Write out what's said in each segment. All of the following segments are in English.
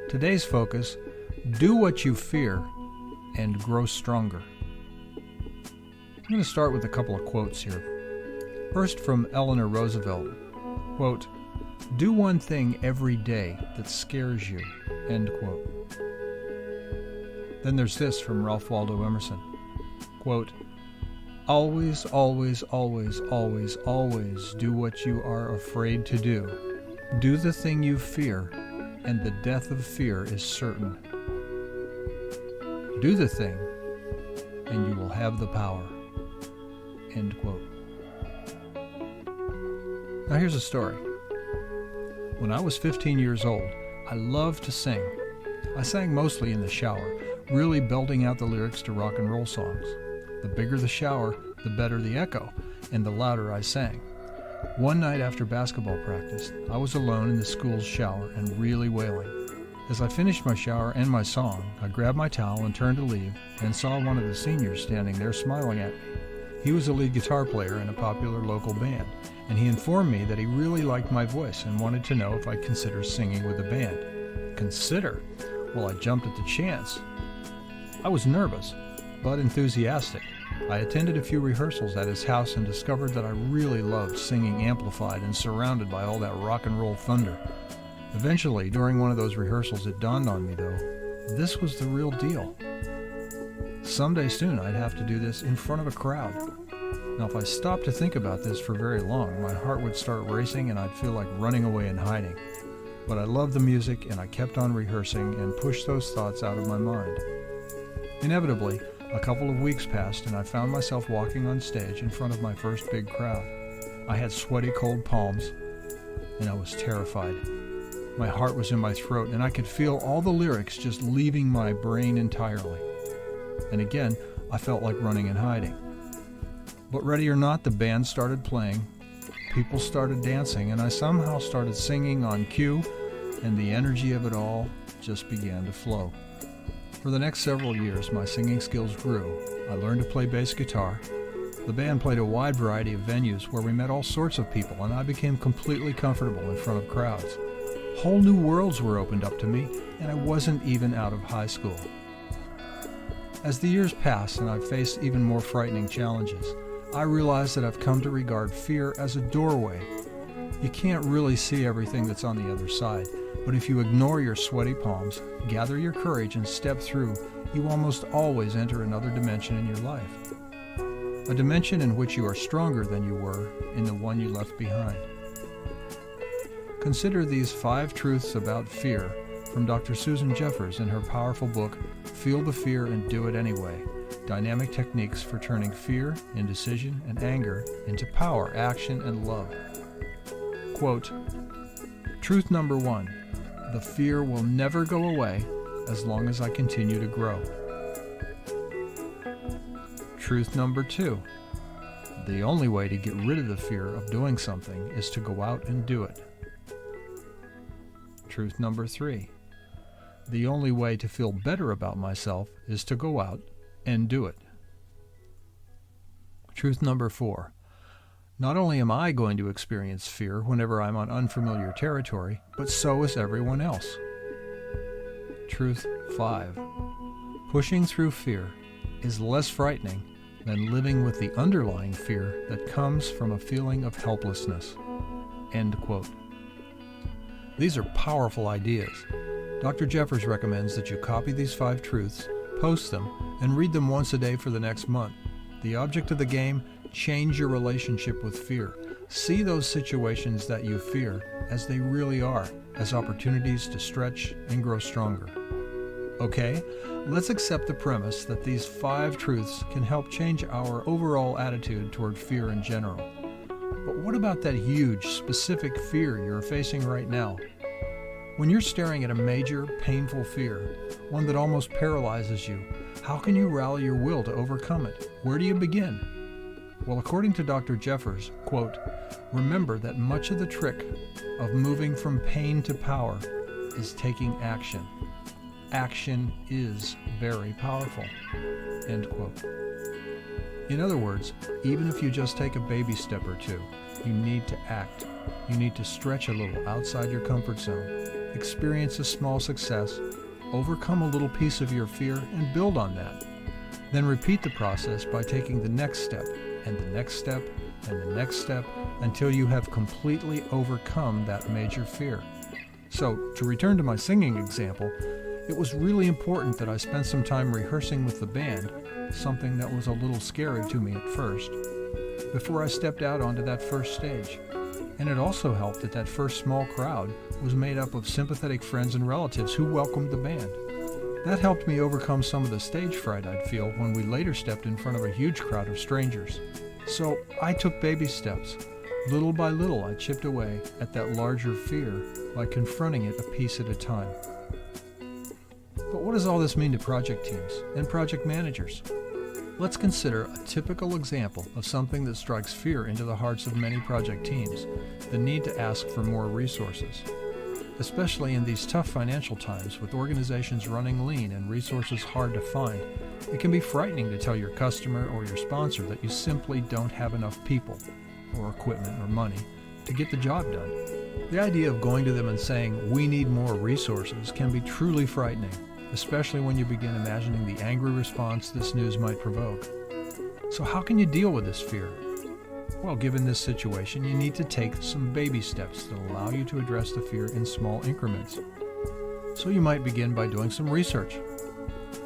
Today's focus: do what you fear and grow stronger. I'm going to start with a couple of quotes here. First, from Eleanor Roosevelt, quote, "Do one thing every day that scares you," end quote. Then there's this from Ralph Waldo Emerson, quote, "Always, always, always, always, always do what you are afraid to do. Do the thing you fear, and the death of fear is certain. Do the thing, and you will have the power," end quote. Now here's a story. When I was 15 years old, I loved to sing. I sang mostly in the shower, really belting out the lyrics to rock and roll songs. The bigger the shower, the better the echo, and the louder I sang. One night after basketball practice, I was alone in the school's shower and really wailing. As I finished my shower and my song, I grabbed my towel and turned to leave and saw one of the seniors standing there smiling at me. He was a lead guitar player in a popular local band, and he informed me that he really liked my voice and wanted to know if I'd consider singing with the band. Consider? Well, I jumped at the chance. I was nervous, but enthusiastic. I attended a few rehearsals at his house and discovered that I really loved singing amplified and surrounded by all that rock and roll thunder. Eventually, during one of those rehearsals, it dawned on me, though, this was the real deal. Someday soon, I'd have to do this in front of a crowd. Now, if I stopped to think about this for very long, my heart would start racing and I'd feel like running away and hiding. But I loved the music and I kept on rehearsing and pushed those thoughts out of my mind. Inevitably, a couple of weeks passed and I found myself walking on stage in front of my first big crowd. I had sweaty, cold palms and I was terrified. My heart was in my throat and I could feel all the lyrics just leaving my brain entirely. And again, I felt like running and hiding. But ready or not, the band started playing, people started dancing, and I somehow started singing on cue, and the energy of it all just began to flow. For the next several years, my singing skills grew. I learned to play bass guitar. The band played a wide variety of venues where we met all sorts of people, and I became completely comfortable in front of crowds. Whole new worlds were opened up to me, and I wasn't even out of high school. As the years pass and I've faced even more frightening challenges, I realize that I've come to regard fear as a doorway. You can't really see everything that's on the other side, but if you ignore your sweaty palms, gather your courage and step through, you almost always enter another dimension in your life. A dimension in which you are stronger than you were in the one you left behind. Consider these 5 truths about fear from Dr. Susan Jeffers in her powerful book, Feel the Fear and Do It Anyway. Dynamic techniques for turning fear, indecision, and anger into power, action, and love. Quote, "Truth number 1, the fear will never go away as long as I continue to grow." Truth number 2, the only way to get rid of the fear of doing something is to go out and do it. Truth number 3, the only way to feel better about myself is to go out and do it. Truth number 4, not only am I going to experience fear whenever I'm on unfamiliar territory, but so is everyone else. Truth 5, pushing through fear is less frightening than living with the underlying fear that comes from a feeling of helplessness. End quote. These are powerful ideas. Dr. Jeffers recommends that you copy these 5 truths, post them, and read them once a day for the next month. The object of the game: change your relationship with fear. See those situations that you fear as they really are, as opportunities to stretch and grow stronger. Okay, let's accept the premise that these 5 truths can help change our overall attitude toward fear in general. But what about that huge, specific fear you're facing right now? When you're staring at a major, painful fear, one that almost paralyzes you, how can you rally your will to overcome it? Where do you begin? Well, according to Dr. Jeffers, quote, "Remember that much of the trick of moving from pain to power is taking action. Action is very powerful." End quote. In other words, even if you just take a baby step or two, you need to act. You need to stretch a little outside your comfort zone, experience a small success, overcome a little piece of your fear, and build on that. Then repeat the process by taking the next step, and the next step, and the next step, until you have completely overcome that major fear. So, to return to my singing example, it was really important that I spent some time rehearsing with the band, something that was a little scary to me at first, before I stepped out onto that first stage. And it also helped that that first small crowd was made up of sympathetic friends and relatives who welcomed the band. That helped me overcome some of the stage fright I'd feel when we later stepped in front of a huge crowd of strangers. So I took baby steps. Little by little, I chipped away at that larger fear by confronting it a piece at a time. But what does all this mean to project teams and project managers? Let's consider a typical example of something that strikes fear into the hearts of many project teams, the need to ask for more resources. Especially in these tough financial times with organizations running lean and resources hard to find, it can be frightening to tell your customer or your sponsor that you simply don't have enough people, or equipment or money, to get the job done. The idea of going to them and saying, "We need more resources," can be truly frightening, especially when you begin imagining the angry response this news might provoke. So how can you deal with this fear? Well, given this situation, you need to take some baby steps that allow you to address the fear in small increments. So you might begin by doing some research,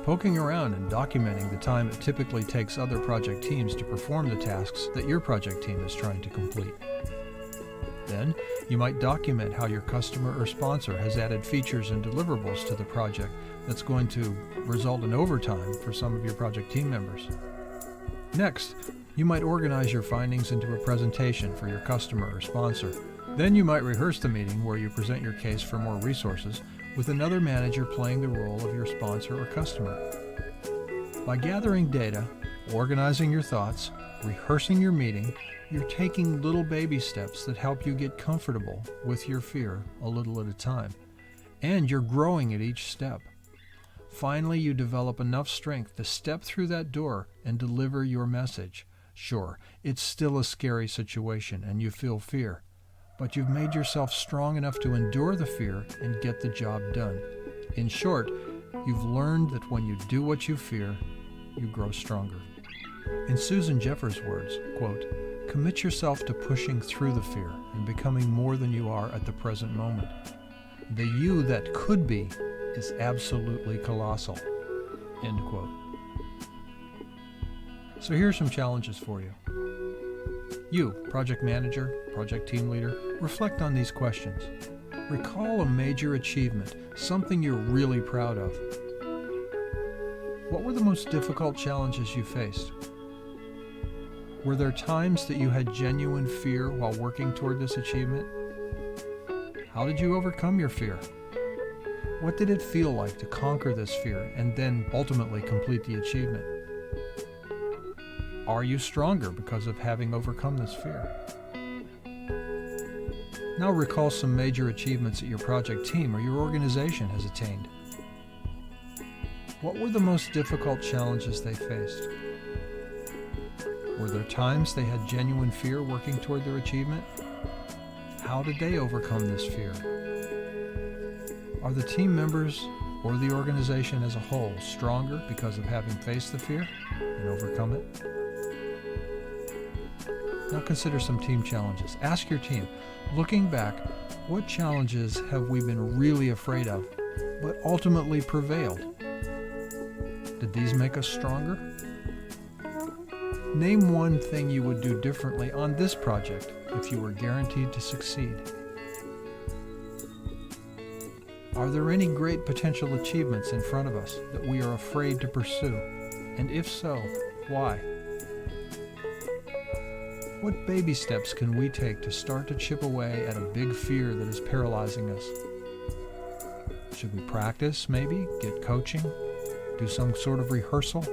poking around and documenting the time it typically takes other project teams to perform the tasks that your project team is trying to complete. Then, you might document how your customer or sponsor has added features and deliverables to the project that's going to result in overtime for some of your project team members. Next, you might organize your findings into a presentation for your customer or sponsor. Then you might rehearse the meeting where you present your case for more resources with another manager playing the role of your sponsor or customer. By gathering data, organizing your thoughts, rehearsing your meeting, you're taking little baby steps that help you get comfortable with your fear a little at a time. And you're growing at each step. Finally, you develop enough strength to step through that door and deliver your message. Sure, it's still a scary situation and you feel fear, but you've made yourself strong enough to endure the fear and get the job done. In short, you've learned that when you do what you fear, you grow stronger. In Susan Jeffers' words, quote, "Commit yourself to pushing through the fear and becoming more than you are at the present moment. The you that could be is absolutely colossal." End quote. So here's some challenges for you. You, project manager, project team leader, reflect on these questions. Recall a major achievement, something you're really proud of. What were the most difficult challenges you faced? Were there times that you had genuine fear while working toward this achievement? How did you overcome your fear? What did it feel like to conquer this fear and then ultimately complete the achievement? Are you stronger because of having overcome this fear? Now recall some major achievements that your project team or your organization has attained. What were the most difficult challenges they faced? Were there times they had genuine fear working toward their achievement? How did they overcome this fear? Are the team members or the organization as a whole stronger because of having faced the fear and overcome it? Now consider some team challenges. Ask your team, looking back, what challenges have we been really afraid of, but ultimately prevailed? Did these make us stronger? Name one thing you would do differently on this project if you were guaranteed to succeed. Are there any great potential achievements in front of us that we are afraid to pursue? And if so, why? What baby steps can we take to start to chip away at a big fear that is paralyzing us? Should we practice, maybe? Get coaching? Do some sort of rehearsal?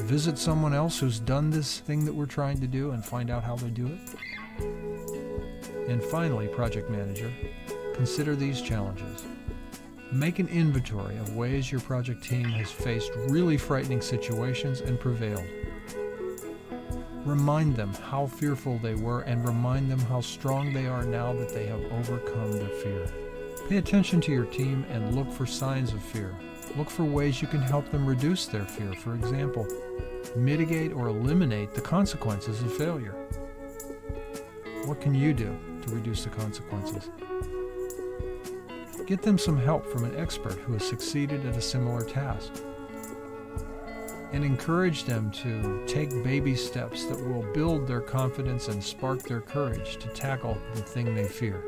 Visit someone else who's done this thing that we're trying to do and find out how they do it? And finally, project manager, consider these challenges. Make an inventory of ways your project team has faced really frightening situations and prevailed. Remind them how fearful they were and remind them how strong they are now that they have overcome their fear. Pay attention to your team and look for signs of fear. Look for ways you can help them reduce their fear. For example, mitigate or eliminate the consequences of failure. What can you do to reduce the consequences? Get them some help from an expert who has succeeded at a similar task. And encourage them to take baby steps that will build their confidence and spark their courage to tackle the thing they fear.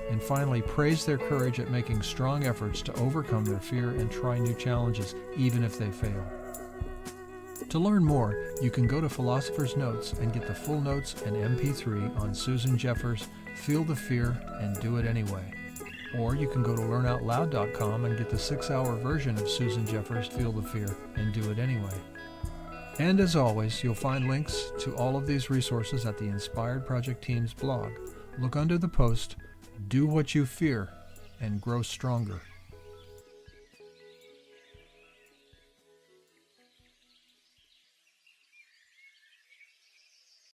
And finally, praise their courage at making strong efforts to overcome their fear and try new challenges, even if they fail. To learn more, you can go to Philosopher's Notes and get the full notes and MP3 on Susan Jeffers' Feel the Fear and Do It Anyway. Or you can go to learnoutloud.com and get the 6-hour version of Susan Jeffers' Feel the Fear and Do It Anyway. And as always, you'll find links to all of these resources at the Inspired Project Team's blog. Look under the post, Do What You Fear and Grow Stronger.